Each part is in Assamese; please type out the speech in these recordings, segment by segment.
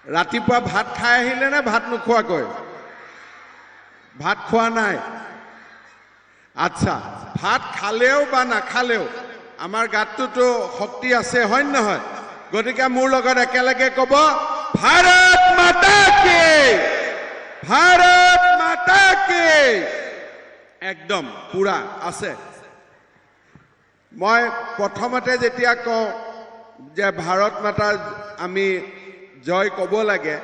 ৰাতিপুৱা ভাত খাই আহিলে নে ভাত নোখোৱাকৈ? ভাত খোৱা নাই? আচ্ছা, ভাত খালেও বা নাখালেও আমাৰ গাতটোতো শক্তি আছে, হয় নহয়? গতিকে মোৰ লগত একেলগে ক'ব, ভাৰত মাতা কি, ভাৰত মাতা কি। একদম পুৰা আছে। মই প্ৰথমতে যেতিয়া কওঁ যে ভাৰত মাতা আমি জয় ক'ব লাগে,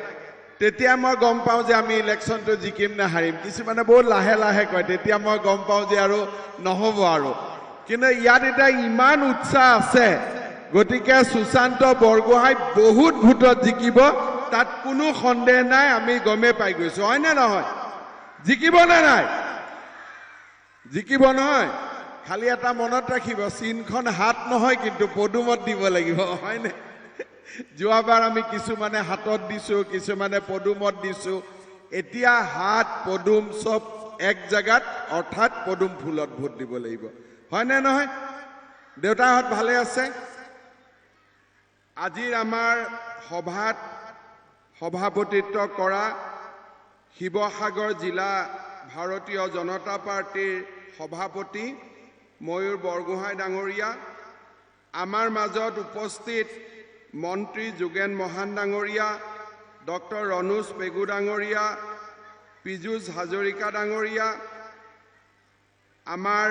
তেতিয়া মই গম পাওঁ যে আমি ইলেকশ্যনটো জিকিম নে হাৰিম। কিছুমানে বহুত লাহে লাহে কয়, তেতিয়া মই গম পাওঁ যে আৰু নহ'ব আৰু। কিন্তু ইয়াত এতিয়া ইমান উৎসাহ আছে, গতিকে সুশান্ত বৰগোহাঁই বহুত ভোটত জিকিব, তাত কোনো সন্দেহ নাই। আমি গমে পাই গৈছো, হয় নে নহয়? জিকিব নে নাই? জিকিব নহয়? খালি এটা মনত ৰাখিব, চিনখন হাত নহয় কিন্তু পদুমত দিব লাগিব, হয়নে? যোৱাবাৰ আমি কিছুমানে হাতত দিছো, কিছুমানে পদুমত দিছো। এতিয়া হাত পদুম চব এক জাগাত, অৰ্থাৎ পদুম ফুলত ভোট দিব লাগিব, হয়নে নহয়? দেউতাহঁত ভালে আছে? আজিৰ আমাৰ সভাত সভাপতিত্ব কৰা শিৱসাগৰ জিলা ভাৰতীয় জনতা পাৰ্টিৰ সভাপতি ময়ূৰ বৰগোহাঁই ডাঙৰীয়া, আমাৰ মাজত উপস্থিত মন্ত্ৰী যোগেন মহান ডাঙৰীয়া, ডক্টৰ ৰণোজ পেগু ডাঙৰীয়া, পীযুষ হাজৰিকা ডাঙৰীয়া, আমাৰ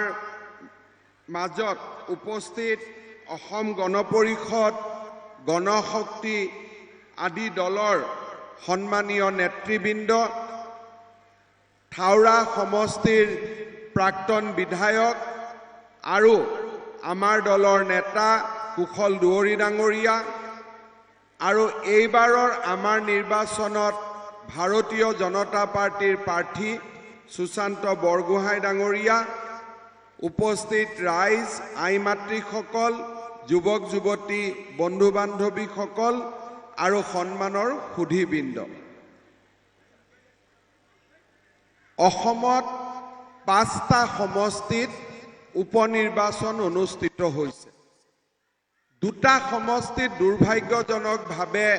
মাজত উপস্থিত অসম গণ পৰিষদ, গণশক্তি আদি দলৰ সন্মানীয় নেতৃবৃন্দ, থাওৰা সমষ্টিৰ প্ৰাক্তন বিধায়ক আৰু আমাৰ দলৰ নেতা কুশল দুৱৰী ডাঙৰীয়া, আৰু এইবাৰৰ আমাৰ নিৰ্বাচনত ভাৰতীয় জনতা পাৰ্টিৰ প্ৰাৰ্থী সুশান্ত বৰগোহাঁই ডাঙৰীয়া, উপস্থিত ৰাইজ, আই মাতৃসকল, যুৱক যুৱতী, বন্ধু বান্ধৱীসকল আৰু সন্মানৰ সুধীবৃন্দ, অসমত 5টা সমষ্টিত উপনিৰ্বাচন অনুষ্ঠিত হৈছে। 2টা সমষ্টিত দুৰ্ভাগ্যজনকভাৱে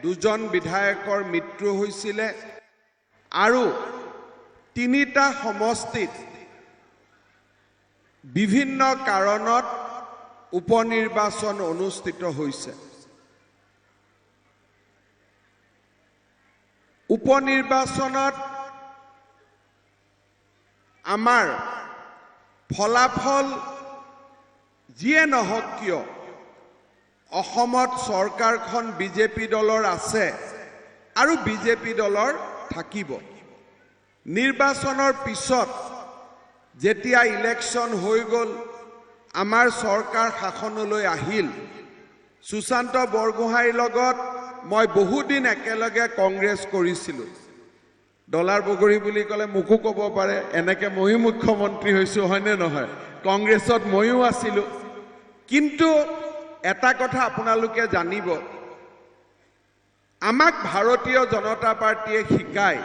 2জন বিধায়কৰ মৃত্যু হৈছিলে, আৰু 3টা সমষ্টিত বিভিন্ন কাৰণত উপনিৰ্বাচন অনুষ্ঠিত হৈছে। উপনিৰ্বাচনত আমাৰ ফলাফল যিয়ে নহওক কিয়, অসমত চৰকাৰখন বিজেপি দলৰ আছে আৰু বিজেপি দলৰ থাকিব। নিৰ্বাচনৰ পিছত যেতিয়া ইলেকশ্যন হৈ গ'ল, আমাৰ চৰকাৰ শাসনলৈ আহিল, সুশান্ত বৰগোহাঁইৰ লগত মই বহুদিন একেলগে কংগ্ৰেছ কৰিছিলোঁ। ডলাৰ বগৰী বুলি ক'লে মোকো ক'ব পাৰে, এনেকৈ ময়ো মুখ্যমন্ত্ৰী হৈছোঁ, হয়নে নহয়? কংগ্ৰেছত ময়ো আছিলোঁ। কিন্তু এটা কথা আপোনালোকে জানিব, আমাক ভাৰতীয় জনতা পাৰ্টিয়ে শিকায়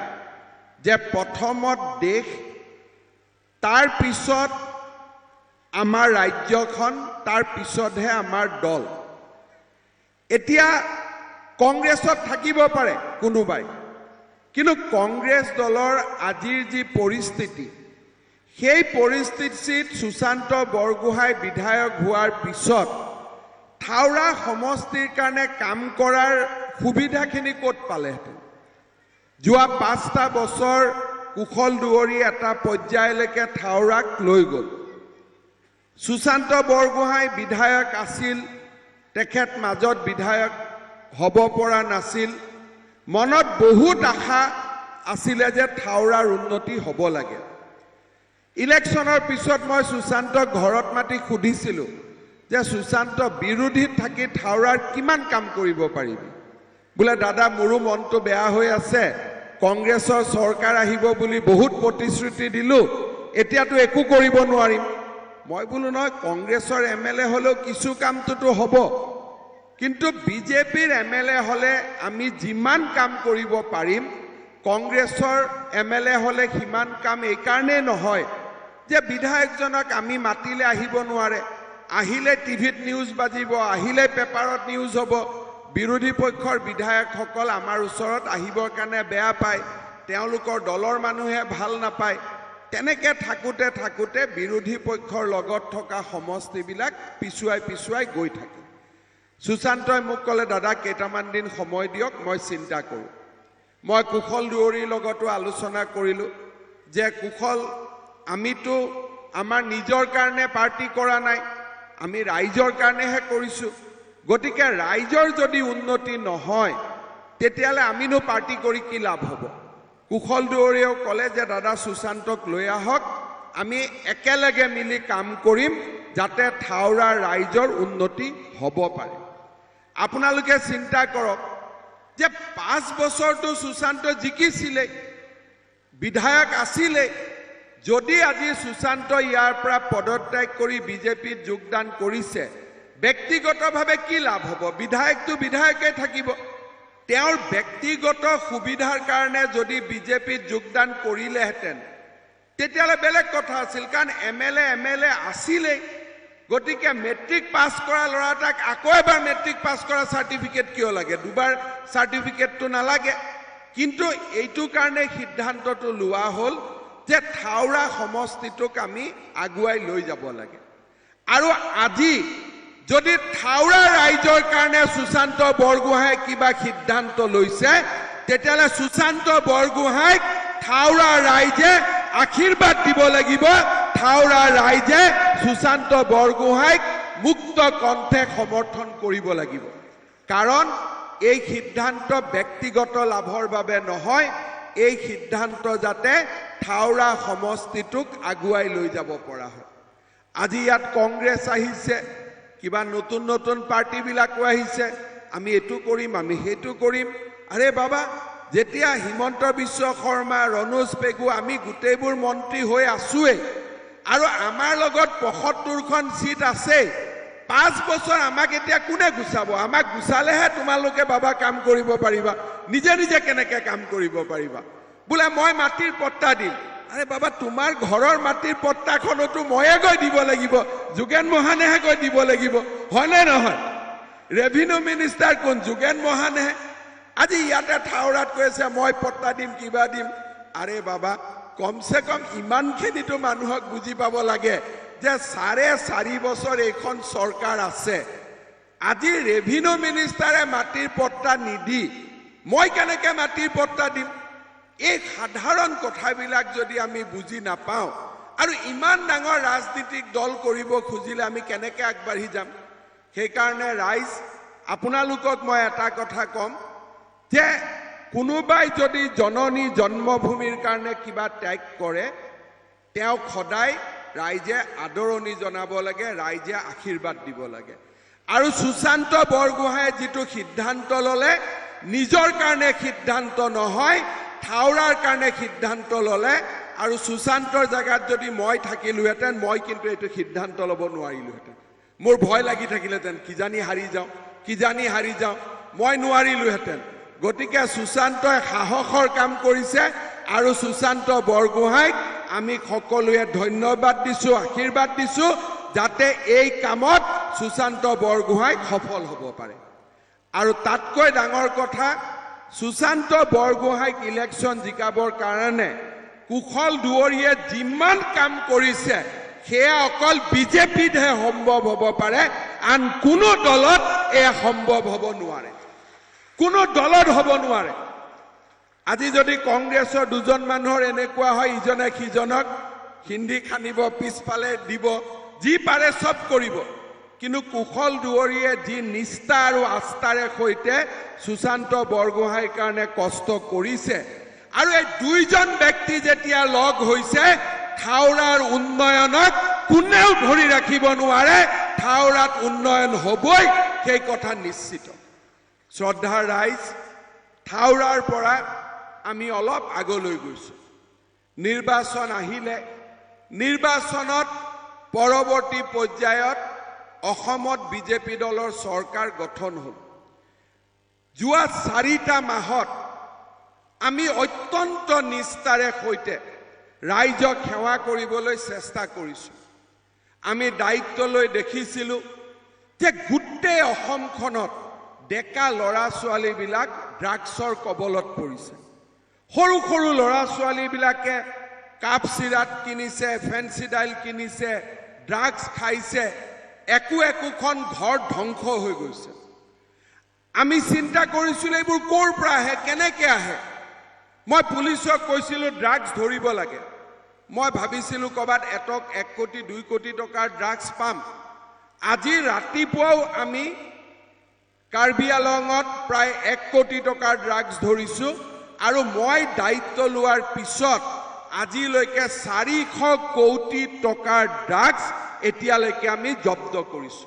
যে প্ৰথমত দেশ, তাৰ পিছত আমাৰ ৰাজ্যখন, তাৰ পিছতহে আমাৰ দল। এতিয়া কংগ্ৰেছত থাকিব পাৰে কোনোবাই, কিন্তু কংগ্ৰেছ দলৰ আজিৰ যি পৰিস্থিতি, সেই পৰিস্থিতিত সুশান্ত বৰগোহাঁই বিধায়ক হোৱাৰ পিছত থাওৰা সমষ্টিৰ কাৰণে কাম কৰাৰ সুবিধাখিনি ক'ত পালেহেঁতেন? যোৱা 5টা বছৰ কুশল দুৱৰী এটা পৰ্যায়লৈকে থাওৰাক লৈ গ'ল। সুশান্ত বৰগোহাঁই বিধায়ক আছিল, তেখেত মাজত বিধায়ক হ'ব পৰা নাছিল। মনত বহুত আশা আছিলে যে থাওৰাৰ উন্নতি হ'ব লাগে। ইলেকশ্যনৰ পিছত মই সুশান্তক ঘৰত মাতি সুধিছিলোঁ যে সুশান্ত, বিৰোধীত থাকি থাওৰাৰ কিমান কাম কৰিব পাৰিবি? বোলে দাদা, মোৰো মনটো বেয়া হৈ আছে, কংগ্ৰেছৰ চৰকাৰ আহিব বুলি বহুত প্ৰতিশ্ৰুতি দিলোঁ, এতিয়াতো একো কৰিব নোৱাৰিম। মই বোলো নহয়, কংগ্ৰেছৰ MLA হ'লেও কিছু কামটোতো হ'ব, কিন্তু বিজেপিৰ MLA হ'লে আমি যিমান কাম কৰিব পাৰিম, কংগ্ৰেছৰ MLA হ'লে সিমান কাম এইকাৰণেই নহয় যে বিধায়কজনক আমি মাতিলে আহিব নোৱাৰে, আহিলে টিভিত নিউজ বাজিব, আহিলে পেপাৰত নিউজ হ'ব, বিৰোধী পক্ষৰ বিধায়কসকল আমাৰ ওচৰত আহিবৰ কাৰণে বেয়া পায়, তেওঁলোকৰ দলৰ মানুহে ভাল নাপায়। তেনেকৈ থাকোঁতে বিৰোধী পক্ষৰ লগত থকা সমষ্টিবিলাক পিছুৱাই গৈ থাকে। সুশান্তই মোক ক'লে, দাদা কেইটামান দিন সময় দিয়ক, মই চিন্তা কৰোঁ। মই কুশল দুৱৰীৰ লগতো আলোচনা কৰিলোঁ যে কুশল, আমিতো আমাৰ নিজৰ কাৰণে পাৰ্টি কৰা নাই, আমি ৰাইজৰ কাৰণেহে কৰিছোঁ। গতিকে ৰাইজৰ যদি উন্নতি নহয় তেতিয়াহ'লে আমিনো পাৰ্টি কৰি কি লাভ হ'ব? কুশল দুৱৰীয়েও ক'লে যে দাদা সুশান্তক লৈ আহক, আমি একেলগে মিলি কাম কৰিম যাতে থাওৰাৰ ৰাইজৰ উন্নতি হ'ব পাৰে। আপোনালোকে চিন্তা কৰক যে 5 বছৰটো সুশান্ত জিকিছিলে, বিধায়ক আছিলে। যদি আজি সুশান্ত ইয়াৰ পৰা পদত্যাগ কৰি বিজেপিত যোগদান কৰিছে, ব্যক্তিগতভাৱে কি লাভ হ'ব? বিধায়কটো বিধায়কে থাকিব। তেওঁৰ ব্যক্তিগত সুবিধাৰ কাৰণে যদি বিজেপিত যোগদান কৰিলেহেঁতেন তেতিয়াহ'লে বেলেগ কথা আছিল, কাৰণ এমএলএ আছিলেই। গতিকে মেট্ৰিক পাছ কৰা ল'ৰা এটাক আকৌ এবাৰ মেট্ৰিক পাছ কৰা চাৰ্টিফিকেট কিয় লাগে? দুবাৰ চাৰ্টিফিকেটটো নালাগে। কিন্তু এইটো কাৰণে সিদ্ধান্তটো লোৱা হ'ল যে থাওৰা সমষ্টিটোক আমি আগুৱাই লৈ যাব লাগে। আৰু আজি যদি থাওৰা ৰাইজৰ কাৰণে সুশান্ত বৰগোহাঁই কিবা সিদ্ধান্ত লৈছে, তেতিয়াহ'লে সুশান্ত বৰগোহাঁইক থাওৰা ৰাইজে আশীৰ্বাদ দিব লাগিব। থাওৰা ৰাইজে সুশান্ত বৰগোহাঁইক মুক্ত কণ্ঠে সমৰ্থন কৰিব লাগিব। কাৰণ এই সিদ্ধান্ত ব্যক্তিগত লাভৰ বাবে নহয়, এই সিদ্ধান্ত যাতে থাওৰা সমষ্টিটোক আগুৱাই লৈ যাব পৰা হয়। আজি ইয়াত কংগ্ৰেছ আহিছে, কিবা নতুন পাৰ্টিবিলাকো আহিছে, আমি এইটো কৰিম, আমি সেইটো কৰিম। আৰে বাবা, যেতিয়া হিমন্ত বিশ্ব শৰ্মা, ৰণোজ পেগু, আমি গোটেইবোৰ মন্ত্ৰী হৈ আছোৱেই, আৰু আমাৰ লগত ৭৫খন চিট আছে। 5 বছৰ আমাক এতিয়া কোনে গুচাব? আমাক গুচালেহে তোমালোকে বাবা কাম কৰিব পাৰিবা, নিজে কেনেকৈ কাম কৰিব পাৰিবা? বোলে মই মাটিৰ পট্টা দিম। আৰে বাবা, তোমাৰ ঘৰৰ মাটিৰ পট্টাখনতো ময়ে গৈ দিব লাগিব, যোগেন মহানেহে গৈ দিব লাগিব, হয়নে নহয়? ৰেভিনিউ মিনিষ্টাৰ কোন? যোগেন মহানেহে। আজি ইয়াতে থাওৰাত কৈছে মই পট্টা দিম, কিবা দিম। আৰে বাবা, কমচে কম ইমানখিনিতো মানুহক বুজি পাব লাগে যে 4.5 বছৰ এইখন চৰকাৰ আছে। আজি ৰেভিনিউ মিনিষ্টাৰে মাটিৰ পট্টা নিদি মই কেনেকৈ মাটিৰ পট্টা দিম? এই সাধাৰণ কথাবিলাক যদি আমি বুজি নাপাওঁ, আৰু ইমান ডাঙৰ ৰাজনীতিক দল কৰিব খুজিলে আমি কেনেকৈ আগবাঢ়ি যাম? সেইকাৰণে ৰাইজ, আপোনালোকক মই এটা কথা ক'ম যে কোনোবাই যদি জননী জন্মভূমিৰ কাৰণে কিবা ত্যাগ কৰে, তেওঁক সদায় ৰাইজে আদৰণি জনাব লাগে, ৰাইজে আশীৰ্বাদ দিব লাগে। আৰু সুশান্ত বৰগোহাঁয়ে যিটো সিদ্ধান্ত ল'লে, নিজৰ কাৰণে সিদ্ধান্ত নহয়, থাওৰাৰ কাৰণে সিদ্ধান্ত ল'লে। আৰু সুশান্তৰ জেগাত যদি মই থাকিলোহেঁতেন, মই কিন্তু এইটো সিদ্ধান্ত ল'ব নোৱাৰিলোহেঁতেন। মোৰ ভয় লাগি থাকিলেহেঁতেন, কিজানি হাৰি যাওঁ, মই নোৱাৰিলোহেঁতেন। গতিকে সুশান্তই সাহসৰ কাম কৰিছে, আৰু সুশান্ত বৰগোহাঁইক আমি সকলোৱে ধন্যবাদ দিছোঁ, আশীৰ্বাদ দিছোঁ, যাতে এই কামত সুশান্ত বৰগোহাঁই সফল হ'ব পাৰে। আৰু তাতকৈ ডাঙৰ কথা, সুশান্ত বৰগোহাঁইক ইলেকশ্যন জিকাবৰ কাৰণে কুশল দুৱৰীয়ে যিমান কাম কৰিছে, সেয়া অকল বিজেপিতহে সম্ভৱ হ'ব পাৰে, আন কোনো দলত এয়া সম্ভৱ হ'ব নোৱাৰে, কোনো দলত হ'ব নোৱাৰে। আজি যদি কংগ্ৰেছৰ 2জন মানুহৰ এনেকুৱা হয়, ইজনে সিজনক হিন্দী খানিব, পিছফালে দিব, যি পাৰে চব কৰিব। কিন্তু কুশল দুৱৰীয়ে যি নিষ্ঠা আৰু আস্থাৰে সৈতে সুশান্ত বৰগোহাঁইৰ কাৰণে কষ্ট কৰিছে, আৰু এই 2জন ব্যক্তি যেতিয়া লগ হৈছে, থাওৰাৰ উন্নয়নক কোনেও ধৰি ৰাখিব নোৱাৰে। থাওৰাত উন্নয়ন হ'বই, সেই কথা নিশ্চিত। শ্ৰদ্ধাৰ ৰাইজ, থাওৰাৰ পৰা আমি অলপ আগলৈ গৈছোঁ। নিৰ্বাচন আহিলে, নিৰ্বাচনত পৰৱৰ্তী পৰ্যায়ত অসমত বিজেপি দলৰ চৰকাৰ গঠন হ'ল। যোৱা 4টা মাহত আমি অত্যন্ত নিষ্ঠাৰে সৈতে ৰাইজক সেৱা কৰিবলৈ চেষ্টা কৰিছোঁ। আমি দায়িত্ব লৈ দেখিছিলোঁ যে গোটেই অসমখনত ডেকা ল'ৰা ছোৱালীবিলাক ড্ৰাগছৰ কবলত পৰিছে সৰু সৰু ল'ৰা ছোৱালীবিলাকে কাপ চিৰাট কিনিছে ফেন্সিডাইল কিনিছে ড্ৰাগছ খাইছে একোখন ঘৰ ধ্বংস হৈ গৈছে আমি চিন্তা কৰিছিলো এইবোৰ ক'ৰ পৰা আহে কেনেকৈ আহে মই পুলিচক কৈছিলো ড্ৰাগছ ধৰিব লাগে মই ভাবিছিলো ক'বাত 1 কোটি 2 কোটি টকাৰ ড্ৰাগছ পাম আজি ৰাতিপুৱাও আমি কাৰ্বি আলঙত প্ৰায় 1 কোটি টকাৰ ড্ৰাগছ ধৰিছো আৰু মই দায়িত্ব লোৱাৰ পিছত আজিলৈকে 400 কোটি টকাৰ ড্ৰাগছ এতিয়ালৈকে আমি জব্দ কৰিছো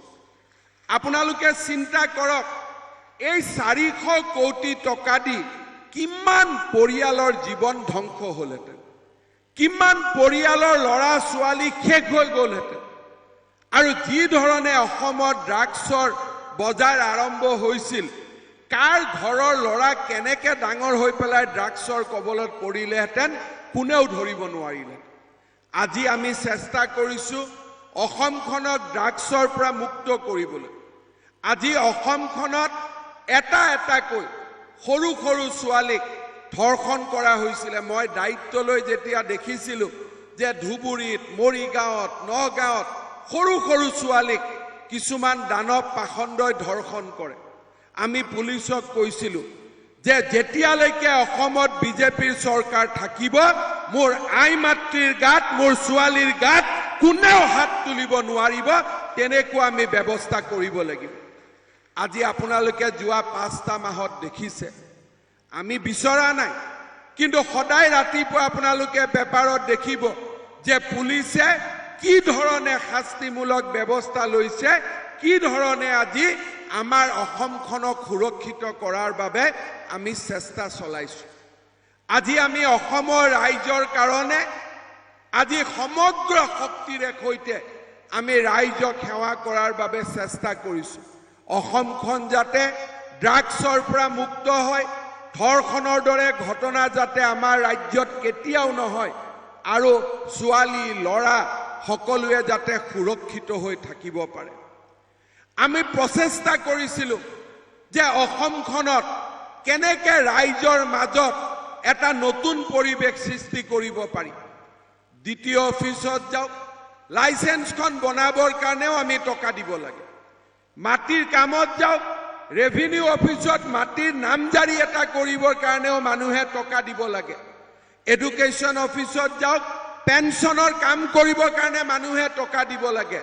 আপোনালোকে চিন্তা কৰক এই 400 কোটি টকা দি কিমান পৰিয়ালৰ জীৱন ধ্বংস হ'লহেঁতেন কিমান পৰিয়ালৰ ল'ৰা ছোৱালী শেষ হৈ গ'লহেঁতেন আৰু যি ধৰণে অসমত ড্ৰাগছৰ বজাৰ আৰম্ভ হৈছিল কাৰ ঘৰৰ ল'ৰা কেনেকৈ ডাঙৰ হৈ পেলাই ড্ৰাগছৰ কবলত পৰিলেহেঁতেন কোনেও ধৰিব নোৱাৰিলে আজি আমি চেষ্টা কৰিছো অসমখনক ড্ৰাগছৰ পৰা মুক্ত কৰিবলৈ আজি অসমখনত এটাকৈ সৰু সৰু ছোৱালীক ধৰ্ষণ কৰা হৈছিল মই দায়িত্ব লৈ যেতিয়া দেখিছিলো যে ধুবুৰীত মৰিগাঁৱত নগাঁৱত সৰু সৰু ছোৱালীক কিছুমান দানৱ পাখণ্ডই ধৰ্ষণ কৰে আমি পুলিচক কৈছিলো যে যেতিয়ালৈকে অসমত বিজেপিৰ চৰকাৰ থাকিব মোৰ আই মাতৃৰ গাত মোৰ ছোৱালীৰ গাত কোনেও হাত তুলিব নোৱাৰিব তেনেকুৱা আমি ব্যৱস্থা কৰিব লাগিব আজি আপোনালোকে যোৱা 5টা মাহত দেখিছে আমি বিচৰা নাই কিন্তু সদায় ৰাতিপুৱা আপোনালোকে পেপাৰত দেখিব যে পুলিচে কি ধৰণে শাস্তিমূলক ব্যৱস্থা লৈছে কি ধৰণে আজি আমাৰ অসমখনক সুৰক্ষিত কৰাৰ বাবে আমি চেষ্টা চলাইছো আজি আমি অসমৰ ৰাইজৰ কাৰণে আজি সমগ্ৰ শক্তিৰে সৈতে আমি ৰাইজক সেৱা কৰাৰ বাবে চেষ্টা কৰিছো অসমখন যাতে ড্ৰাগছৰ পৰা মুক্ত হয় ধৰ্ষণৰ দৰে ঘটনা যাতে আমাৰ ৰাজ্যত কেতিয়াও নহয় আৰু ছোৱালী ল'ৰা সকলোৱে যাতে সুৰক্ষিত হৈ থাকিব পাৰে আমি প্ৰচেষ্টা কৰিছিলো যে অসমখনত কেনেকৈ ৰাইজৰ মাজত এটা নতুন পৰিৱেশ সৃষ্টি কৰিব পাৰি দ্বিতীয় অফিচত যাওক লাইসেন্সখন বনাবৰ কাৰণেও আমি টকা দিব লাগে মাটিৰ কামত যাওক ৰেভিনিউ অফিচত মাটিৰ নামজাৰি এটা কৰিবৰ কাৰণেও মানুহে টকা দিব লাগে এডুকেশ্যন অফিচত যাওক পেনশনৰ কাম কৰিবৰ কাৰণে মানুহে টকা দিব লাগে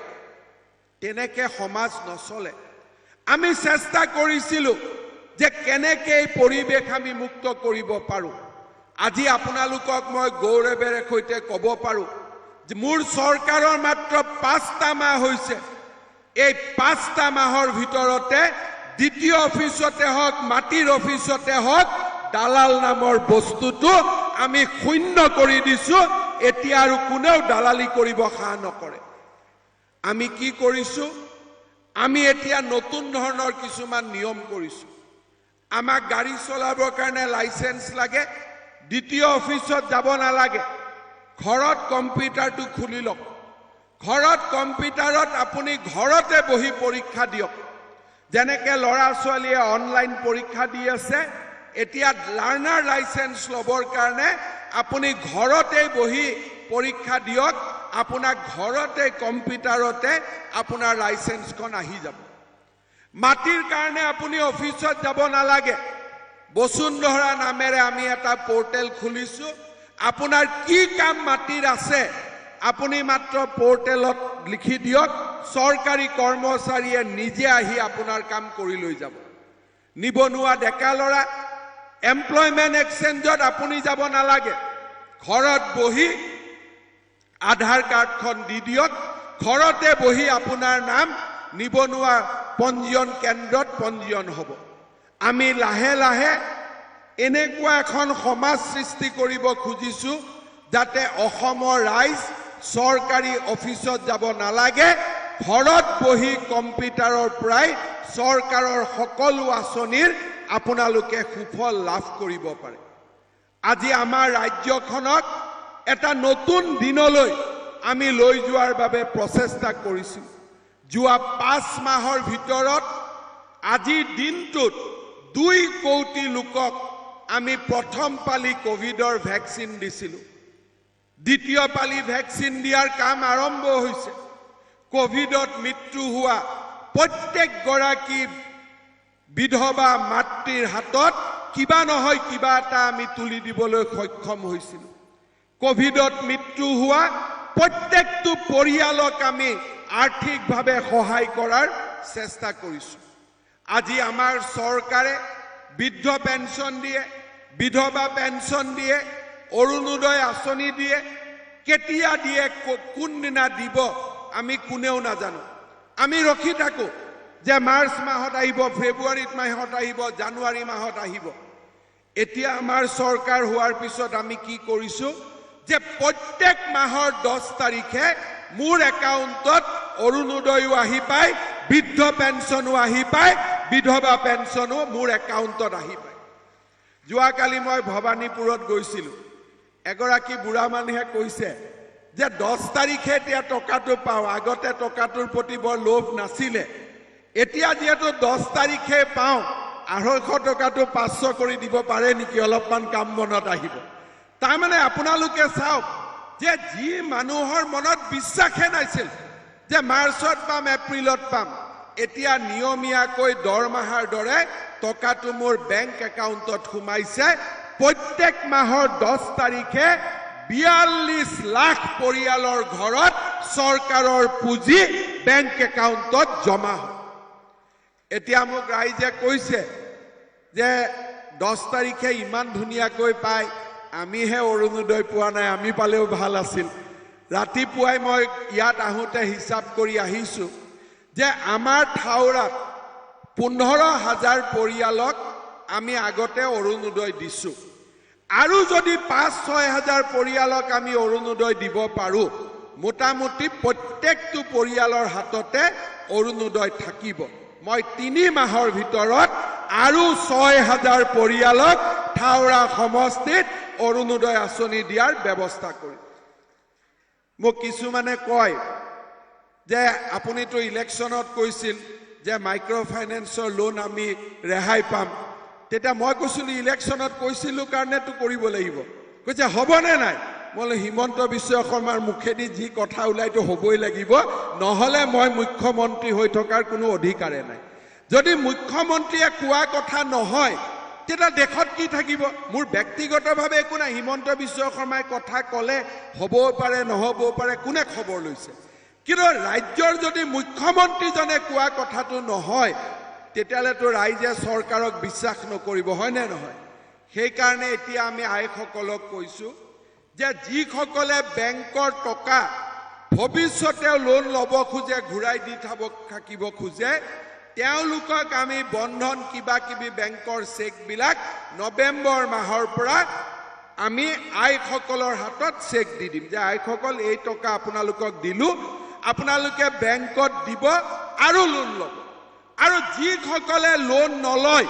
তেনেকৈ সমাজ নচলে আমি চেষ্টা কৰিছিলো যে কেনেকৈ এই পৰিৱেশ আমি মুক্ত কৰিব পাৰো আজি আপোনালোকক মই গৌৰৱেৰে সৈতে ক'ব পাৰো যে মোৰ চৰকাৰৰ মাত্ৰ 5টা মাহ হৈছে এই 5টা মাহৰ ভিতৰতে দ্বিতীয় অফিচতে হওক মাটিৰ অফিচতে হওক দালাল নামৰ বস্তুটো আমি শূন্য কৰি দিছো এতিয়া আৰু কোনেও দালালি কৰিব সাহ নকৰে আমি কি কৰিছো আমি এতিয়া নতুন ধৰণৰ কিছুমান নিয়ম কৰিছো আমাক গাড়ী চলাবৰ কাৰণে লাইসেন্স লাগে দ্বিতীয় অফিচত যাব নালাগে ঘৰত কম্পিউটাৰটো খুলি লওক ঘৰত কম্পিউটাৰত আপুনি ঘৰতে বহি পৰীক্ষা দিয়ক যেনেকৈ ল'ৰা ছোৱালীয়ে অনলাইন পৰীক্ষা দি আছে এতিয়া লাৰ্নাৰ লাইসেন্স ল'বৰ কাৰণে আপুনি ঘৰতে বহি পৰীক্ষা দিয়ক আপোনাৰ ঘৰতে কম্পিউটাৰতে আপোনাৰ লাইসেন্সখন আহি যাব মাটিৰ কাৰণে আপুনি অফিচত যাব নালাগে বসুন্ধৰা নামেৰে আমি এটা পোৰ্টেল খুলিছো আপোনাৰ কি কাম মাটিৰ আছে আপুনি মাত্ৰ পোৰ্টেলত লিখি দিয়ক চৰকাৰী কৰ্মচাৰীয়ে নিজে আহি আপোনাৰ কাম কৰি লৈ যাব নিবনুৱা ডেকা ল'ৰা এমপ্লয়মেন্ট এক্সচেঞ্জত আপুনি যাব নালাগে ঘৰত বহি আধাৰ কাৰ্ডখন দি দিয়ক ঘৰতে বহি আপোনাৰ নাম নিবনুৱা পঞ্জীয়ন কেন্দ্ৰত পঞ্জীয়ন হ'ব আমি লাহে লাহে এনেকুৱা এখন সমাজ সৃষ্টি কৰিব খুজিছো যাতে অসমৰ ৰাইজ চৰকাৰী অফিচত যাব নালাগে ঘৰত বহি কম্পিউটাৰৰ পৰাই চৰকাৰৰ সকলো আঁচনিৰ আপোনালোকে সুফল লাভ কৰিব পাৰে আজি আমাৰ ৰাজ্যখনক এটা নতুন দিনলৈ আমি লৈ যোৱাৰ বাবে প্ৰচেষ্টা কৰিছো যোৱা 5 মাহৰ ভিতৰত আজি দিনটোত 2 কোটি লোকক আমি প্ৰথম পালি কোভিডৰ ভ্যাকচিন দিছিলো দ্বিতীয় পালি ভ্যাকচিন দিয়াৰ কাম আৰম্ভ হৈছে কোভিডত মৃত্যু হোৱা প্ৰত্যেক গৰাকী বিধবা মাতৃৰ হাতত কিবা নহয় কিবা এটা আমি তুলি দিবলৈ সক্ষম হৈছিল কোভিডত মৃত্যু হোৱা প্ৰত্যেকটো পৰিয়ালক আমি আৰ্থিকভাৱে সহায় কৰাৰ চেষ্টা কৰিছো আজি আমাৰ চৰকাৰে বৃদ্ধ পেঞ্চন দিয়ে বিধবা পেঞ্চন দিয়ে অৰুণোদয় আঁচনি দিয়ে কেতিয়া দিয়ে কোন দিনা দিব আমি কোনেও নাজানো আমি ৰখি থাকো যে মাৰ্চ মাহত আহিব ফেব্ৰুৱাৰী মাহত আহিব জানুৱাৰী মাহত আহিব এতিয়া আমাৰ চৰকাৰ হোৱাৰ পিছত আমি কি কৰিছো যে প্ৰত্যেক মাহৰ 10 তাৰিখে মোৰ একাউণ্টত অৰুণোদয়ও আহি পায় বৃদ্ধ পেঞ্চনো আহি পায় বিধবা পেঞ্চনো মোৰ একাউণ্টত আহি পায় যোৱাকালি মই ভৱানীপুৰত গৈছিলো এগৰাকী বুঢ়া মানুহে কৈছে যে 10 তাৰিখে এতিয়া টকাটো পাও আগতে টকাটোৰ প্ৰতি বৰ লোভ নাছিলে এতিয়া যেহেতু 10 তাৰিখে পাও 250 টকাটো 500 কৰি দিব পাৰে নেকি অলপমান কাম মনত আহিব তাৰ মানে আপোনালোকে চাওক যে যি মানুহৰ মনত বিশ্বাসে নাছিল যে মাৰ্চত পাম এপ্ৰিলত পাম এতিয়া নিয়মীয়াকৈ দৰমাহাৰ দৰে টকাটো মোৰ বেংক একাউণ্টত সোমাইছে প্ৰত্যেক মাহৰ 10 তাৰিখে 42 লাখ পৰিয়ালৰ ঘৰত চৰকাৰৰ পুঁজি বেংক একাউণ্টত জমা হয় এতিয়া মোক ৰাইজে কৈছে যে 10 তাৰিখে ইমান ধুনীয়াকৈ পায় আমিহে অৰুণোদয় পোৱা নাই আমি পালেও ভাল আছিল ৰাতিপুৱাই মই ইয়াত আহোঁতে হিচাপ কৰি আহিছো যে আমাৰ ঠাউৰাত 15,000 পৰিয়ালক আমি আগতে অৰুণোদয় দিছো আৰু যদি 5-6 হাজাৰ পৰিয়ালক আমি অৰুণোদয় দিব পাৰো মোটামুটি প্ৰত্যেকটো পৰিয়ালৰ হাততে অৰুণোদয় থাকিব মই 3 মাহৰ ভিতৰত আৰু 6,000 পৰিয়ালক ঠাউৰা সমষ্টিত অৰুণোদয় আঁচনি দিয়াৰ ব্যৱস্থা কৰিম মোক কিছুমানে কয় যে আপুনিতো ইলেকশ্যনত কৈছিল যে মাইক্ৰ' ফাইনেন্সৰ লোন আমি ৰেহাই পাম তেতিয়া মই কৈছিলো ইলেকশ্যনত কৈছিলো কাৰণেতো কৰিব লাগিব কৈছে হ'বনে নাই মই হিমন্ত বিশ্ব শৰ্মাৰ মুখেদি যি কথা ওলাইতো হ'বই লাগিব নহলে মই মুখ্যমন্ত্ৰী হৈ থকাৰ কোনো অধিকাৰে নাই যদি মুখ্যমন্ত্ৰীয়ে কোৱা কথা নহয় তেতিয়া দেশত কি থাকিব মোৰ ব্যক্তিগতভাৱে একো নাই হিমন্ত বিশ্ব শৰ্মাই কথা ক'লে হ'বও পাৰে নহ'বও পাৰে কোনে খবৰ লৈছে কিন্তু ৰাজ্যৰ যদি মুখ্যমন্ত্ৰীজনে কোৱা কথাটো নহয় তেতিয়ালেতো ৰাইজে চৰকাৰক বিশ্বাস নকৰিব হয় নে নহয় সেই কাৰণে এতিয়া আমি আইসকলক কৈছো যে যিসকলে বেংকৰ টকা ভৱিষ্যতে লোন ল'ব খোজে ঘূৰাই দি থাকিব খোজে তেওঁলোকক আমি বন্ধন কিবা কিবি বেংকৰ চেকবিলাক নৱেম্বৰ মাহৰ পৰা আমি আইসকলৰ হাতত চেক দি দিম যে আইসকল এই টকা আপোনালোকক দিলো আপোনালোকে বেংকত দিব আৰু লোন ল'ব আৰু যিসকলে লোন নলয়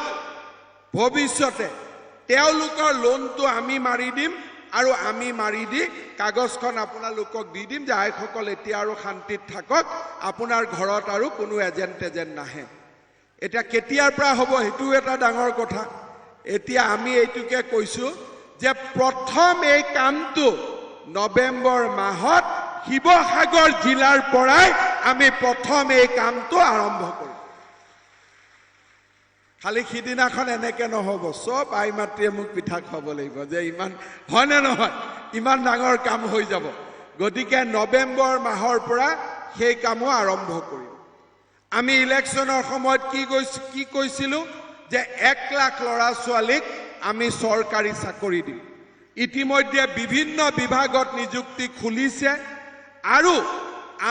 ভৱিষ্যতে তেওঁলোকৰ লোনটো আমি মাৰি দিম আৰু আমি মাৰি দি কাগজখন আপোনালোকক দি দিম যে আইসকল এতিয়া আৰু শান্তিত থাকক আপোনাৰ ঘৰত আৰু কোনো এজেণ্ট নাহে এটা কেতিয়াৰ পৰা হ'ব হেতু এটা ডাঙৰ কথা এতিয়া আমি এইটোকে কৈছো যে প্ৰথম এই কামটো নৱেম্বৰ মাহত শিৱসাগৰ জিলাৰ পৰাই আমি প্ৰথম এই কামটো আৰম্ভ কৰিম খালি সিদিনাখন এনেকে নহ'ব সব আই মাতৃয়ে মোক পিঠা খাব লাগিব যে ইমান হয় নে নহয় ইমান ডাঙৰ কাম হৈ যাব গতিকে নৱেম্বৰ মাহৰ পৰা সেই কামো আৰম্ভ কৰিম আমি ইলেকশ্যনৰ সময়ত কি কৈছিলো যে 1 লাখ ল'ৰা ছোৱালীক আমি চৰকাৰী চাকৰি দিম ইতিমধ্যে বিভিন্ন বিভাগত নিযুক্তি খুলিছে আৰু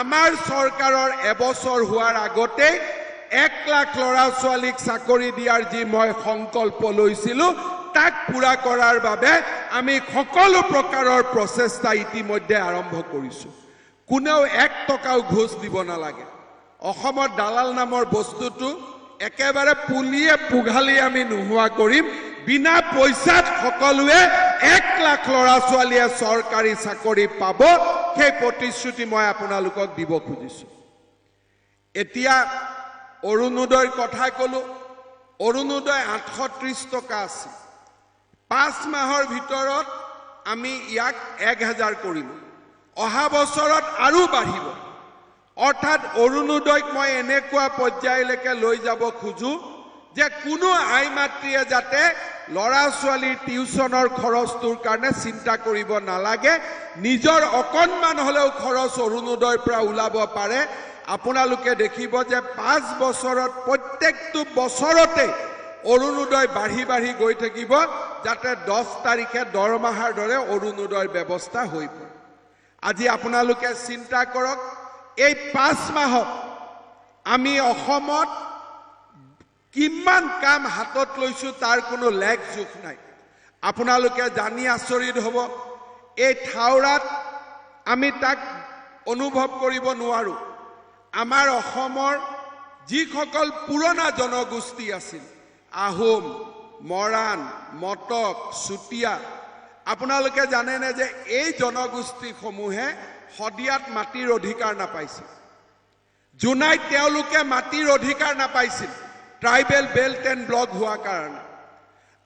আমাৰ চৰকাৰৰ এবছৰ হোৱাৰ আগতে 1 লাখ ল'ৰা ছোৱালীক চাকৰি দিয়াৰ যি মই সংকল্প লৈছিলো তাক পুৰা কৰাৰ বাবে আমি সকলো প্ৰকাৰৰ প্ৰচেষ্টা ইতিমধ্যে আৰম্ভ কৰিছো কোনেও 1 টকাও ঘোষ দিব নালাগে অসমত দালাল নামৰ বস্তুটো একেবাৰে পুলিয়ে পুঘালি আমি নোহোৱা কৰিম বিনা পইচাত সকলোৱে 1 লাখ ল'ৰা ছোৱালীয়ে চৰকাৰী চাকৰি পাব সেই প্ৰতিশ্ৰুতি মই আপোনালোকক দিব খুজিছো এতিয়া অৰুণোদয়ৰ কথা ক'লো অৰুণোদয় 830 টকা আছিল 5 মাহৰ ভিতৰত আমি ইয়াক 1000 কৰিলো অহা বছৰত আৰু বাঢ়িব অৰ্থাৎ অৰুণোদয়ক মই এনেকুৱা পৰ্যায়লৈকে লৈ যাব খুজো যে কোনো আই মাতৃয়ে যাতে লৰা ছোৱালীৰ টিউচনৰ খৰচটোৰ কাৰণে চিন্তা কৰিব নালাগে নিজৰ অকণমান হলেও খৰচ অৰুণোদয়ৰ পৰা ওলাব পাৰে আপোনালোকে দেখিব যে 5 বছৰত প্ৰত্যেকটো বছৰতে অৰুণোদয় বাঢ়ি বাঢ়ি গৈ থাকিব যাতে 10 তাৰিখে দৰমহাৰ দৰে অৰুণোদয়ৰ ব্যৱস্থা হৈ পৰে আজি আপোনালোকে চিন্তা কৰক এই 5 মাহত আমি অসমত কিমান কাম হাতত লৈছো তাৰ কোনো লেখ জোখ নাই আপোনালোকে জানি আচৰিত হ'ব এই থাউৰাত আমি তাক অনুভৱ কৰিব নোৱাৰো আমাৰ অসমৰ যিসকল পুৰণা জনগোষ্ঠী আছিল আহোম মৰাণ মটক চুতীয়া আপোনালোকে জানেনে যে এই জনগোষ্ঠীসমূহে হদিয়াত মাটিৰ অধিকাৰ নাপাইছিল জুনাইত তেওঁলোকে মাটিৰ অধিকাৰ নাপাইছিল ট্ৰাইবেল বেল্ট এণ্ড ব্লক হোৱা কাৰণে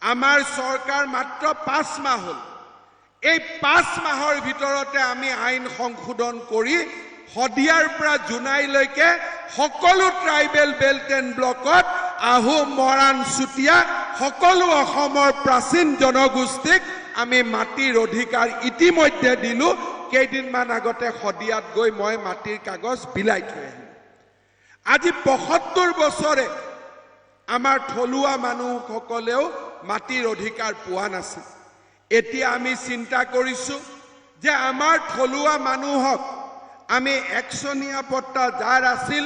আমাৰ চৰকাৰ মাত্ৰ 5 মাহ হ'ল এই 5 মাহৰ ভিতৰতে আমি আইন সংশোধন কৰি হদিয়াৰ পৰা জুনাইলৈকে সকলো ট্ৰাইবেল বেল্ট এণ্ড ব্লকত আহোম মৰাণ চুতীয়া সকলো অসমৰ প্ৰাচীন জনগোষ্ঠীক আমি মাটিৰ অধিকাৰ ইতিমধ্যে দিলো কেইদিনমান আগতে হদিয়াত গৈ মই মাটিৰ কাগজ বিলাই থৈ আহিলো আজি ৭৫ বছৰে আমাৰ থলুৱা মানুহসকলেও মাটিৰ অধিকাৰ পোৱা নাছিল এতিয়া আমি চিন্তা কৰিছো যে আমাৰ থলুৱা মানুহক আমি একচনীয়া পট্টা যাৰ আছিল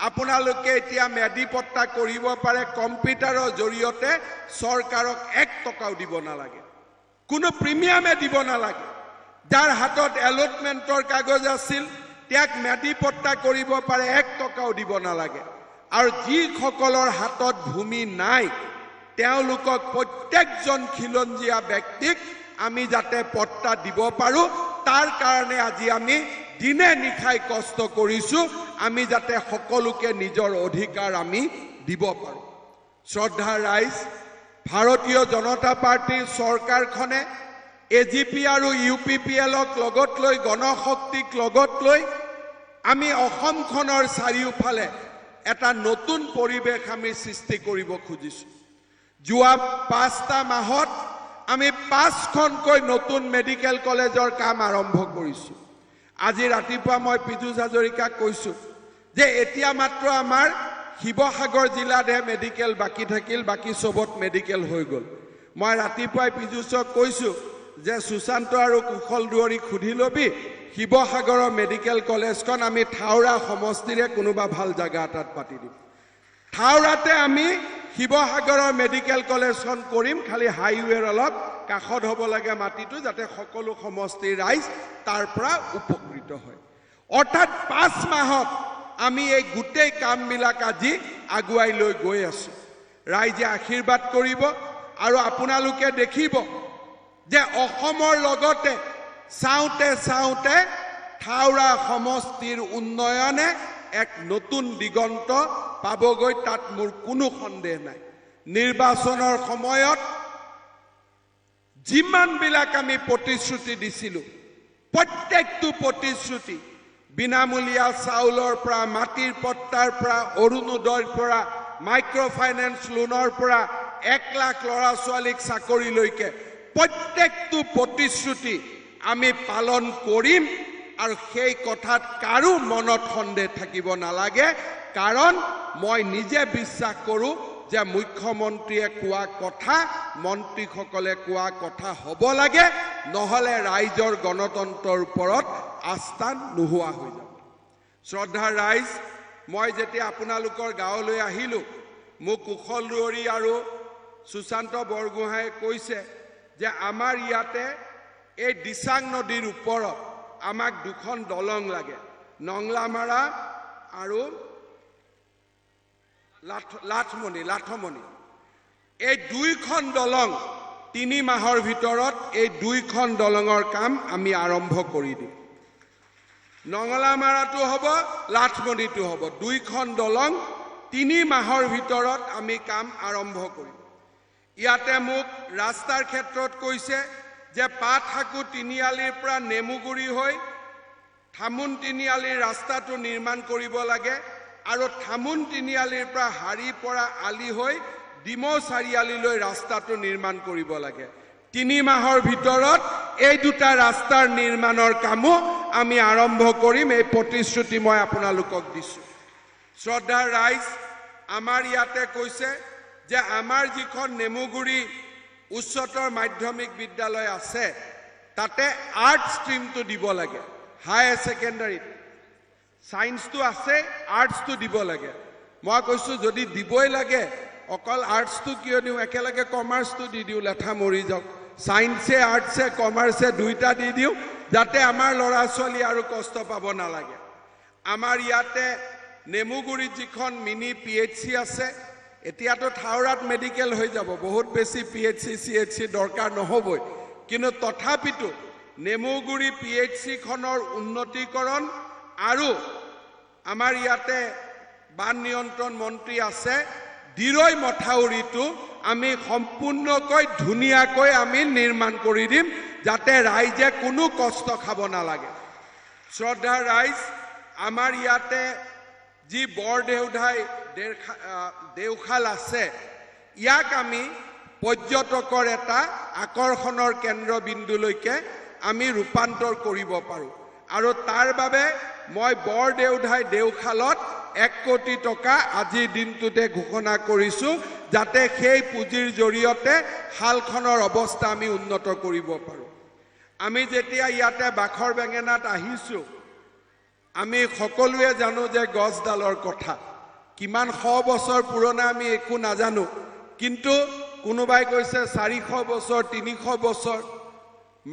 আপোনালোকে এতিয়া মেডি পট্টা কৰিব পাৰে কম্পিউটাৰৰ জৰিয়তে চৰকাৰক 1 টকাও দিব নালাগে কোনো প্ৰিমিয়ামে দিব নালাগে যাৰ হাতত এলটমেন্টৰ কাগজ আছিল তাক মেডি পট্টা কৰিব পাৰে 1 টকাও দিব নালাগে আৰু যিসকলৰ হাতত ভূমি নাই তেওঁলোকক প্ৰত্যেকজন খিলঞ্জীয়া ব্যক্তিক আমি যাতে পট্টা দিব পাৰো তাৰ কাৰণে আজি আমি দিনে নিশাই কষ্ট কৰিছো আমি যাতে সকলোকে নিজৰ অধিকাৰ আমি দিব পাৰো শ্ৰদ্ধা ৰাইজ ভাৰতীয় জনতা পাৰ্টিৰ চৰকাৰখনে এজিপি আৰু ইউপিপিএলক লগত লৈ গণশক্তিক লগত লৈ আমি অসমখনৰ চাৰিওফালে এটা নতুন পৰিবেশ আমি সৃষ্টি কৰিব খুজিছো যোৱা 5টা মাহত আমি 5খনকৈ নতুন মেডিকেল কলেজৰ কাম আৰম্ভ কৰিছো আজি ৰাতিপুৱা মই পীযুষ হাজৰিকাক কৈছো যে এতিয়া মাত্ৰ আমাৰ শিৱসাগৰ জিলাতে মেডিকেল বাকি থাকিল বাকি সবত মেডিকেল হৈ গল মই ৰাতিপুৱাই পীযুষক কৈছো যে সুশান্ত আৰু কুশল দুৱৰী খুধি লবি শিৱসাগৰৰ মেডিকেল কলেজখন আমি থাউৰা সমষ্টিৰে কোনোবা ভাল জায়গা এটাত পাতি দিম থাউৰাতে আমি শিৱসাগৰৰ মেডিকেল কলেজখন কৰিম খালি হাইৱেৰ অলপ কাষত হ'ব লাগে মাটিটো যাতে সকলো সমষ্টিৰ ৰাইজ তাৰ পৰা উপকৃত হয় অৰ্থাৎ 5 মাহত আমি এই গোটেই কামবিলাক আজি আগুৱাই লৈ গৈ আছো ৰাইজে আশীৰ্বাদ কৰিব আৰু আপোনালোকে দেখিব যে অসমৰ লগতে চাওঁতে চাওঁতে থাউৰা সমষ্টিৰ উন্নয়নে এক নতুন দিগন্ত পাবগৈ তাত মোৰ কোনো সন্দেহ নাই নিৰ্বাচনৰ সময়ত যিমানবিলাক আমি প্ৰতিশ্ৰুতি দিছিলো প্ৰত্যেকটো প্ৰতিশ্ৰুতি বিনামূলীয়া চাউলৰ পৰা মাটিৰ পট্টাৰ পৰা অৰুণোদয়ৰ পৰা মাইক্ৰ ফাইনেন্স লোনৰ পৰা 1 লাখ ল'ৰা ছোৱালীক চাকৰিলৈকে প্ৰত্যেকটো প্ৰতিশ্ৰুতি আমি পালন কৰিম আৰু সেই কথাত কাৰো মনত সন্দেহ থাকিব নালাগে কাৰণ মই নিজে বিশ্বাস কৰো যে মুখ্যমন্ত্ৰীয়ে কোৱা কথা মন্ত্ৰীসকলে কোৱা কথা হ'ব লাগে নহলে ৰাইজৰ গণতন্ত্ৰৰ ওপৰত আস্থা নোহোৱা হৈ যাব শ্ৰদ্ধা ৰাইজ মই যেতিয়া আপোনালোকৰ গাঁৱলৈ আহিলো মোক কুশল দুৱৰী আৰু সুশান্ত বৰগোহাঁই কৈছে যে আমাৰ ইয়াতে এই দিচাং নদীৰ ওপৰত আমাক 2খন দলং লাগে নংলামাৰা আৰু লাঠমণি এই 2খন দলং 3 মাহৰ ভিতৰত এই 2খন দলঙৰ কাম আমি আৰম্ভ কৰি দিম নংলামাৰাটো হ'ব লাঠমণিটো হ'ব 2খন দলং 3 মাহৰ ভিতৰত আমি কাম আৰম্ভ কৰিম। ইয়াতে মোক ৰাস্তাৰ ক্ষেত্ৰত কৈছে যে পাটহাকু তিনিআলিৰ পৰা নেমুগুৰি হৈ থামুন তিনিআলিৰ ৰাস্তাটো নিৰ্মাণ কৰিব লাগে আৰু থামুন তিনিআলিৰ পৰা হাৰিপৰা আলি হৈ ডিমৌ চাৰিআলিলৈ ৰাস্তাটো নিৰ্মাণ কৰিব লাগে। 3 মাহৰ ভিতৰত এই দুটা ৰাস্তাৰ নিৰ্মাণৰ কামো আমি আৰম্ভ কৰিম। এই প্ৰতিশ্ৰুতি মই আপোনালোকক দিছোঁ। শ্ৰদ্ধাৰ ৰাইজ, আমাৰ ইয়াতে কৈছে যে আমাৰ যিখন নেমুগুৰি উচ্চতৰ মাধ্যমিক বিদ্যালয় আছে তাতে আৰ্ট ষ্ট্ৰীমটো দিব লাগে। হায়াৰ ছেকেণ্ডাৰীত সায়েন্সটো আছে, আৰ্টছটো দিব লাগে। মই কৈছোঁ যদি দিবই লাগে অকল আৰ্টছটো কিয় দিওঁ, একেলগে কমাৰ্চটো দি দিওঁ, লেঠা মৰি যাওক। সায়েন্সে আৰ্টছে কমাৰ্চে দুইটা দি দিওঁ যাতে আমাৰ ল'ৰা ছোৱালী আৰু কষ্ট পাব নালাগে। আমাৰ ইয়াতে নেমুগুৰিত যিখন মিনি PHC আছে, এতিয়াতো থাওৰাত মেডিকেল হৈ যাব, বহুত বেছি PHC CHC দৰকাৰ নহ'বই, কিন্তু তথাপিতো নেমুগুৰি PHC খনৰ উন্নতিকৰণ আৰু আমাৰ ইয়াতে বান নিয়ন্ত্ৰণ মন্ত্ৰী আছে, দিৰৈ মথাউৰিটো আমি সম্পূৰ্ণকৈ ধুনীয়াকৈ আমি নিৰ্মাণ কৰি দিম যাতে ৰাইজে কোনো কষ্ট খাব নালাগে। শ্ৰদ্ধাৰ ৰাইজ, আমাৰ ইয়াতে যি বৰদেউধাই দেওখাল আছে, ইয়াক আমি পৰ্যটকৰ এটা আকৰ্ষণৰ কেন্দ্ৰবিন্দুলৈকে আমি ৰূপান্তৰ কৰিব পাৰোঁ আৰু তাৰ বাবে মই বৰদেউধাই দেওখালত 1 কোটি টকা আজিৰ দিনটোতে ঘোষণা কৰিছোঁ যাতে সেই পুঁজিৰ জৰিয়তে শালখনৰ অৱস্থা আমি উন্নত কৰিব পাৰোঁ। আমি যেতিয়া ইয়াতে বাখৰ বেঙেনাত আহিছোঁ, আমি সকলোৱে জানো যে গছডালৰ কথা কিমান 100 বছৰ পুৰণা আমি একো নাজানো, কিন্তু কোনোবাই কৈছে 400 বছৰ 300 বছৰ।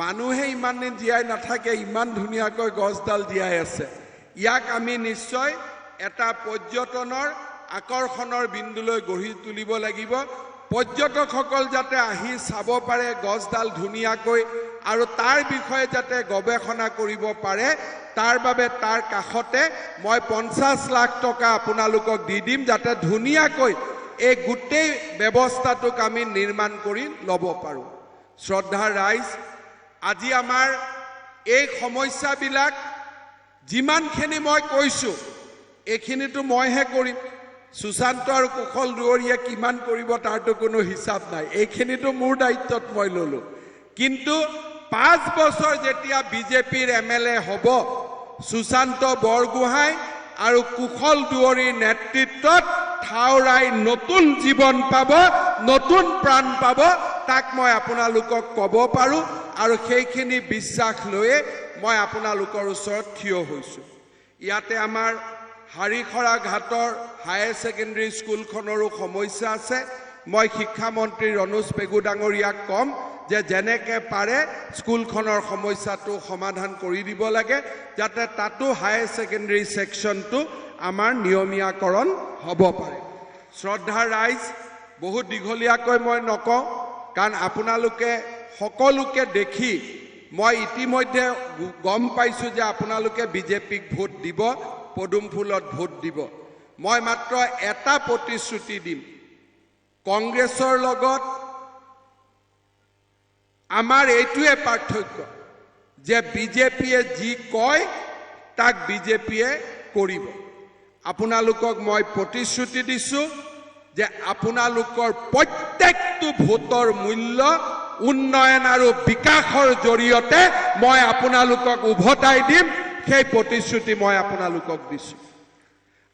মানুহে ইমান দিন জীয়াই নাথাকে, ইমান ধুনীয়াকৈ গছডাল জীয়াই আছে। ইয়াক আমি নিশ্চয় এটা পৰ্যটনৰ আকৰ্ষণৰ বিন্দুলৈ গঢ়ি তুলিব লাগিব। পৰ্যটকসকল যাতে আহি চাব পাৰে গছডাল ধুনীয়াকৈ আৰু তাৰ বিষয়ে যাতে গৱেষণা কৰিব পাৰে, তাৰ বাবে তাৰ কাষতে মই 50 লাখ টকা আপোনালোকক দি দিম যাতে ধুনীয়াকৈ এই গোটেই ব্যৱস্থাটোক আমি নিৰ্মাণ কৰি ল'ব পাৰোঁ। শ্ৰদ্ধাৰ ৰাইজ, আজি আমাৰ এই সমস্যাবিলাক যিমানখিনি মই কৈছোঁ এইখিনিতো মইহে কৰিম, সুশান্ত আৰু কুশল দুৱৰীয়ে কিমান কৰিব তাৰতো কোনো হিচাপ নাই, এইখিনিতো মোৰ দায়িত্বত মই ল'লোঁ। কিন্তু 5 বছৰ যেতিয়া বিজেপিৰ MLA হ'ব, সুশান্ত বৰগোহাঁই আৰু কুশল দুৱৰীৰ নেতৃত্বত থাওৰাই নতুন জীৱন পাব, নতুন প্ৰাণ পাব, তাক মই আপোনালোকক ক'ব পাৰোঁ আৰু সেইখিনি বিশ্বাস লৈয়ে মই আপোনালোকৰ ওচৰত থিয় হৈছোঁ। ইয়াতে আমাৰ হাৰিখৰা ঘাটৰ হায়াৰ ছেকেণ্ডেৰী স্কুলখনৰো সমস্যা আছে। মই শিক্ষামন্ত্ৰী ৰণোজ পেগু ডাঙৰীয়াক ক'ম যে যেনেকৈ পাৰে স্কুলখনৰ সমস্যাটো সমাধান কৰি দিব লাগে যাতে তাতো হায়াৰ ছেকেণ্ডেৰী ছেকশ্যনটো আমাৰ নিয়মীয়াকৰণ হ'ব পাৰে। শ্ৰদ্ধাৰ ৰাইজ, বহুত দীঘলীয়াকৈ মই নকওঁ কাৰণ আপোনালোকে সকলোকে দেখি মই ইতিমধ্যে গম পাইছোঁ যে আপোনালোকে বিজেপিক ভোট দিব, পদুম ফুলত ভোট দিব। মই মাত্ৰ এটা প্ৰতিশ্ৰুতি দিম, কংগ্ৰেছৰ লগত আমাৰ এইটোৱে পাৰ্থক্য যে বিজেপিয়ে যি কয় তাক বিজেপিয়ে কৰিব। আপোনালোকক মই প্ৰতিশ্ৰুতি দিছোঁ যে আপোনালোকৰ প্ৰত্যেকটো ভোটৰ মূল্য উন্নয়ন আৰু বিকাশৰ জৰিয়তে মই আপোনালোকক উভতাই দিম, সেই প্ৰতিশ্ৰুতি মই আপোনালোকক দিছোঁ।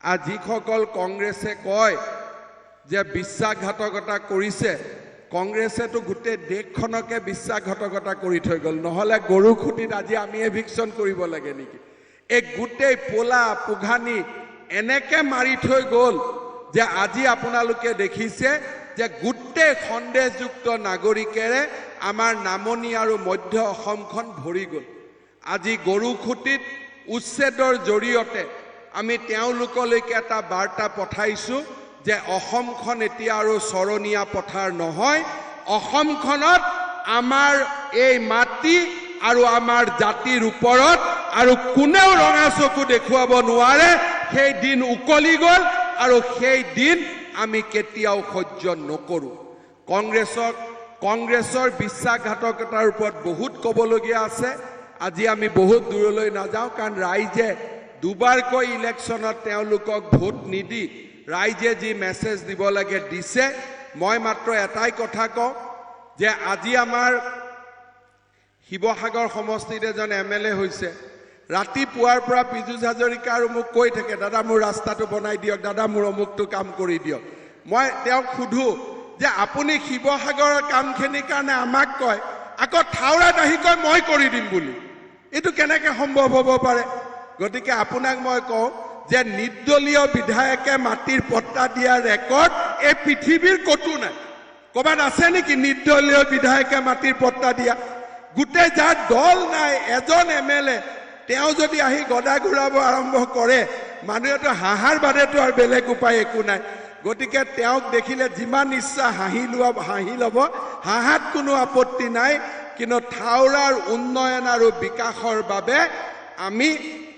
আৰু যিসকল কংগ্ৰেছে কয় যে বিশ্বাসঘাতকতা কৰিছে, কংগ্ৰেছেতো গোটেই দেশখনকে বিশ্বাসঘাতকতা কৰি থৈ গ'ল, নহ'লে গৰু খুটিত আজি আমি এভিকশ্যন কৰিব লাগে নেকি? এই গোটেই পোলা পোঘানি এনেকৈ মাৰি থৈ গ'ল যে আজি আপোনালোকে দেখিছে যে গোটেই সন্দেহযুক্ত নাগৰিকেৰে আমাৰ নামনি আৰু মধ্য অসমখন ভৰি গ'ল। আজি গৰু খুটিত উচ্ছেদৰ জৰিয়তে আমি তেওঁলোকলৈকে এটা বাৰ্তা পঠাইছোঁ যে অসমখন এতিয়া আৰু চৰণীয়া পথাৰ নহয়, অসমখনত আমাৰ এই মাটি আৰু আমাৰ জাতিৰ ওপৰত আৰু কোনেও ৰঙা চকু দেখুৱাব নোৱাৰে, সেই দিন উকলি গ'ল আৰু সেই দিন আমি কেতিয়াও সহ্য নকৰোঁ। কংগ্ৰেছৰ বিশ্বাসঘাতকতাৰ ওপৰত বহুত ক'বলগীয়া আছে। আজি আমি বহুত দূৰলৈ নাযাওঁ, কাৰণ ৰাইজে দুবাৰকৈ ইলেকশ্যনত তেওঁলোকক ভোট নিদি ৰাইজে যি মেছেজ দিব লাগে দিছে। মই মাত্ৰ এটাই কথা কওঁ যে আজি আমাৰ শিৱসাগৰ সমষ্টিত এজন MLA হৈছে। ৰাতিপুৱাৰ পৰা পীযুষ হাজৰিকা আৰু মোক কৈ থাকে, দাদা মোৰ ৰাস্তাটো বনাই দিয়ক, দাদা মোৰ অমুকটো কাম কৰি দিয়ক। মই তেওঁক সোধোঁ যে আপুনি শিৱসাগৰৰ কামখিনিৰ কাৰণে আমাক কয়, আকৌ থাউৰাত আহি কয় মই কৰি দিম বুলি। এইটো কেনেকৈ সম্ভৱ হ'ব পাৰে? গতিকে আপোনাক মই কওঁ যে নিৰ্দলীয় বিধায়কে মাটিৰ পট্টা দিয়া ৰেকৰ্ড এই পৃথিৱীৰ ক'তো নাই। ক'ৰবাত আছে নেকি নিৰ্দলীয় বিধায়কে মাটিৰ পট্টা দিয়া? গোটেই যাৰ দল নাই, এজন MLA তেওঁ যদি আহি গদা ঘূৰাব আৰম্ভ কৰে, মানুহেতো হাঁহাৰ বাদেতো আৰু বেলেগ উপায় একো নাই। গতিকে তেওঁক দেখিলে যিমান ইচ্ছা হাঁহি ল'ব, হাঁহাত কোনো আপত্তি নাই। কিন্তু থাউৰাৰ উন্নয়ন আৰু বিকাশৰ বাবে আমি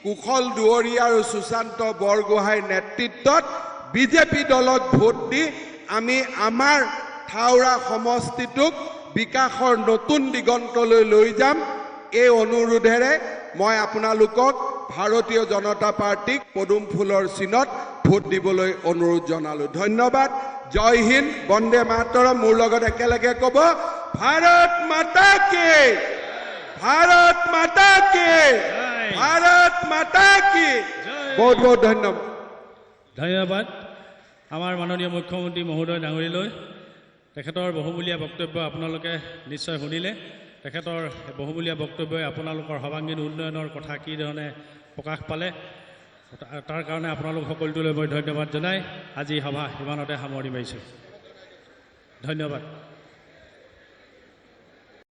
কুশল দুৱৰীয়া আৰু সুশান্ত বৰগোহাঁইৰ নেতৃত্বত বিজেপি দলক ভোট দি আমি আমাৰ থাউৰা সমষ্টিটোক বিকাশৰ নতুন দিগন্তলৈ লৈ যাম। এই অনুৰোধেৰে মই আপোনালোকক ভাৰতীয় জনতা পাৰ্টিক পদুম ফুলৰ চিনত ভোট দিবলৈ অনুৰোধ জনালোঁ। ধন্যবাদ। জয় হিন্দ, বন্দে মাতৰম। মোৰ লগত একেলগে ক'ব, ভাৰত মাতা কি, ভাৰত মাতা কি, ভাৰত মাতা কি। বহুত বহুত ধন্যবাদ। ধন্যবাদ আমাৰ মাননীয় মুখ্যমন্ত্ৰী মহোদয় ডাঙৰীলৈ। তেখেতৰ বহুমূলীয়া বক্তব্য আপোনালোকে নিশ্চয় শুনিলে। তেখেতৰ বহুমূলীয়া বক্তব্যই আপোনালোকৰ সৰ্বাংগীন উন্নয়নৰ কথা কি ধৰণে প্ৰকাশ পালে, তাৰ কাৰণে আপোনালোক সকলোলৈ মই ধন্যবাদ জনাই আজি সভা ইমানতে সামৰণি মাৰিছোঁ। ধন্যবাদ।